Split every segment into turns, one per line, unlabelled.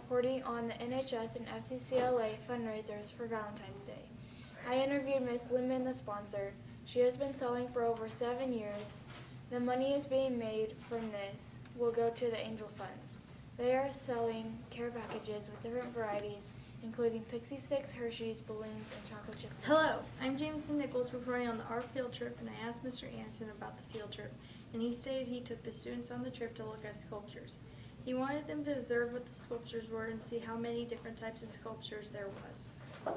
reporting on the NHS and FCCLA fundraisers for Valentine's Day. I interviewed Miss Lemon, the sponsor. She has been selling for over 7 years. The money is being made from this will go to the Angel Funds. They are selling care packages with different varieties, including pixie sticks, Hershey's, balloons, and chocolate chip cookies.
Hello, I'm Jameson Nichols reporting on the art field trip, and I asked Mr. Anderson about the field trip, and he stated he took the students on the trip to look at sculptures. He wanted them to observe what the sculptures were and see how many different types of sculptures there was.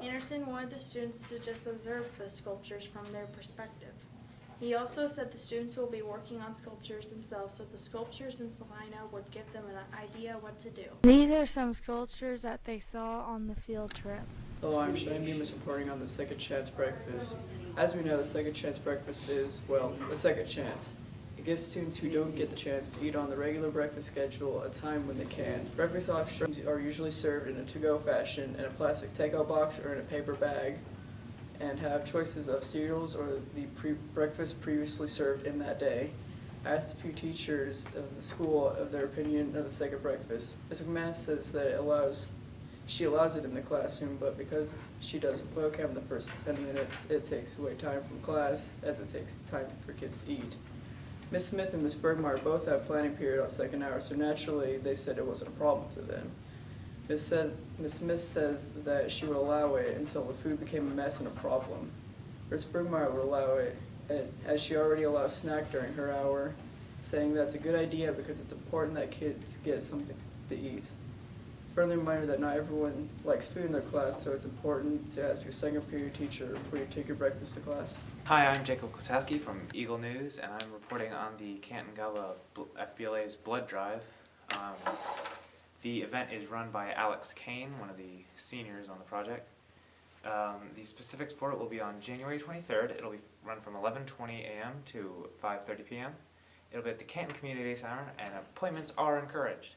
Anderson wanted the students to just observe the sculptures from their perspective. He also said the students will be working on sculptures themselves, so the sculptures in Salina would give them an idea what to do. These are some sculptures that they saw on the field trip.
Hello, I'm Hamby, reporting on the Second Chance Breakfast. As we know, the Second Chance Breakfast is, well, a second chance. It gives students who don't get the chance to eat on the regular breakfast schedule a time when they can. Breakfast options are usually served in a to-go fashion in a plastic takeout box or in a paper bag, and have choices of cereals or the breakfast previously served in that day. I asked a few teachers of the school of their opinion of the second breakfast. Ms. McManus says that she allows it in the classroom, but because she does vocab in the first 10 minutes, it takes away time from class as it takes time for kids to eat. Ms. Smith and Ms. Bergmeyer both have planning period on second hour, so naturally they said it wasn't a problem to them. Ms. Smith says that she would allow it until the food became a mess and a problem. Ms. Bergmeyer would allow it, as she already allows snack during her hour, saying that's a good idea because it's important that kids get something to eat. Further reminder that not everyone likes food in their class, so it's important to ask your second period teacher before you take your breakfast to class.
Hi, I'm Jacob Kotaski from Eagle News, and I'm reporting on the Canton-Galva FBLA's blood drive. The event is run by Alex Kane, one of the seniors on the project. The specifics for it will be on January 23rd. It'll be run from 11:20 a.m. to 5:30 p.m. It'll be at the Canton Community Center, and appointments are encouraged.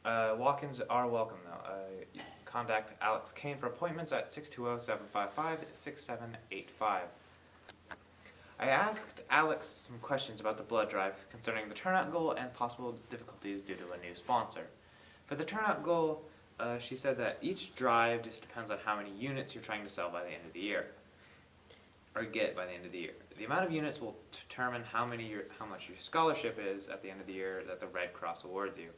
Walk-ins are welcome, though. You can contact Alex Kane for appointments at 620-755-6785. I asked Alex some questions about the blood drive concerning the turnout goal and possible difficulties due to a new sponsor. For the turnout goal, she said that each drive just depends on how many units you're trying to sell by the end of the year, or get by the end of the year. The amount of units will determine how much your scholarship is at the end of the year that the Red Cross awards you.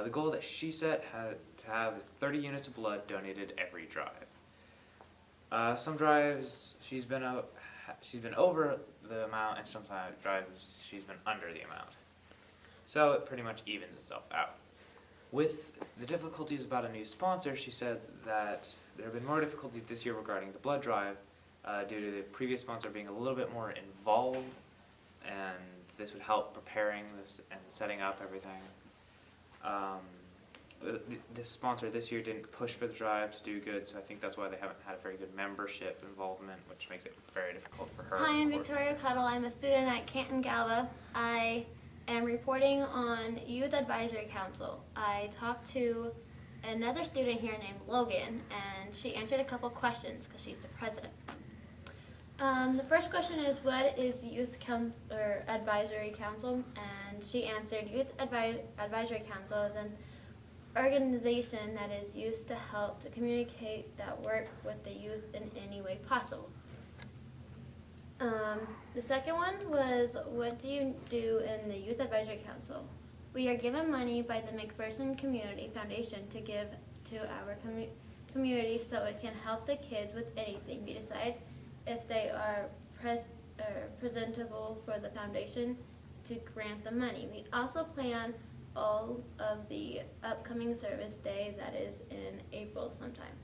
The goal that she set to have is 30 units of blood donated every drive. Some drives she's been over the amount, and sometimes drives she's been under the amount. So it pretty much evens itself out. With the difficulties about a new sponsor, she said that there have been more difficulties this year regarding the blood drive due to the previous sponsor being a little bit more involved, and this would help preparing this and setting up everything. This sponsor this year didn't push for the drive to do good, so I think that's why they haven't had a very good membership involvement, which makes it very difficult for her.
Hi, I'm Victoria Cuddle. I'm a student at Canton-Galva. I am reporting on Youth Advisory Council. I talked to another student here named Logan, and she answered a couple questions because she's the president. The first question is, what is Youth Advisory Council? And she answered, Youth Advisory Council is an organization that is used to help to communicate that work with the youth in any way possible. The second one was, what do you do in the Youth Advisory Council? We are given money by the McPherson Community Foundation to give to our community so it can help the kids with anything. We decide if they are presentable for the foundation to grant the money. We also plan all of the upcoming service day that is in April sometime.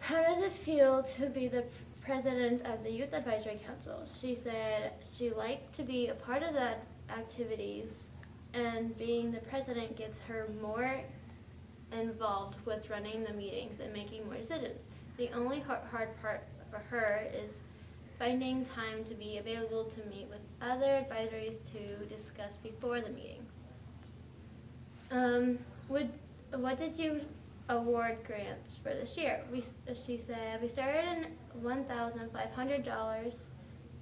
How does it feel to be the president of the Youth Advisory Council? She said she liked to be a part of the activities, and being the president gets her more involved with running the meetings and making more decisions. The only hard part for her is finding time to be available to meet with other advisories to discuss before the meetings. What did you award grants for this year? She said we started in $1,500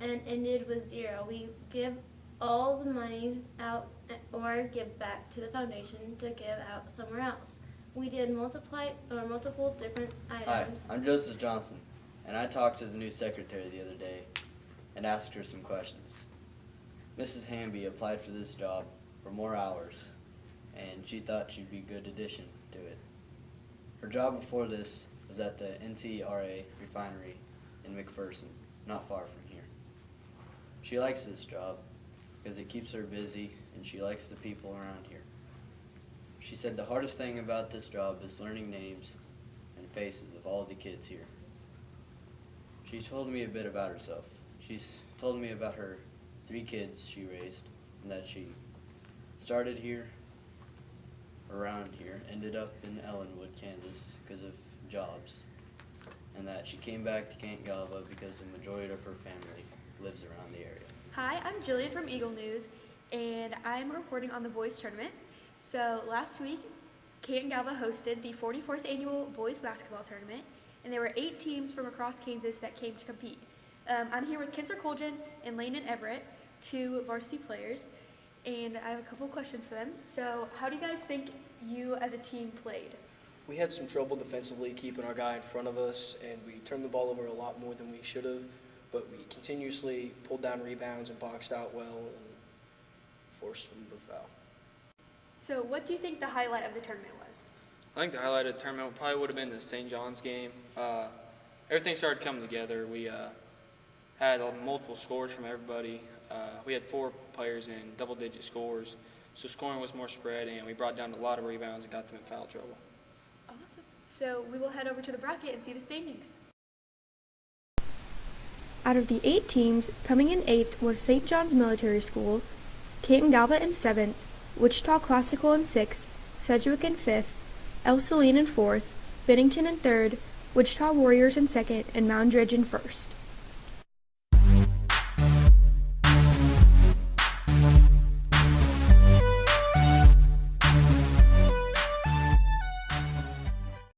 and ended with 0. We give all the money out or give back to the foundation to give out somewhere else. We did multiple different
Hi,
items.
I'm Joseph Johnson, and I talked to the new secretary the other day and asked her some questions. Mrs. Hamby applied for this job for more hours, and she thought she'd be a good addition to it. Her job before this was at the NCRA refinery in McPherson, not far from here. She likes this job because it keeps her busy and she likes the people around here. She said the hardest thing about this job is learning names and faces of all the kids here. She told me a bit about herself. She's told me about her 3 kids she raised, and that she started here, around here, ended up in Ellenwood, Kansas because of jobs, and that she came back to Canton Galva because the majority of her family lives around the area.
Hi, I'm Jillian from Eagle News, and I'm reporting on the boys tournament. So last week, Canton Galva hosted the 44th annual boys basketball tournament, and there were 8 teams from across Kansas that came to compete. I'm here with Kinzer Colgan and Landon Everett, 2 varsity players, and I have a couple of questions for them. So how do you guys think you as a team played?
We had some trouble defensively keeping our guy in front of us, and we turned the ball over a lot more than we should have, but we continuously pulled down rebounds and boxed out well and forced them to foul.
So what do you think the highlight of the tournament was?
I think the highlight of the tournament probably would have been the St. John's game. Everything started coming together. We had multiple scores from everybody. We had 4 players in double-digit scores, so scoring was more spread, and we brought down a lot of rebounds and got them in foul trouble.
Awesome. So we will head over to the bracket and see the standings. Out of the 8 teams, coming in 8th were St. John's Military School, Canton Galva in 7th, Wichita Classical in 6th, Sedgwick in 5th, El Saline in 4th, Bennington in 3rd, Wichita Warriors in 2nd, and Moundridge in 1st.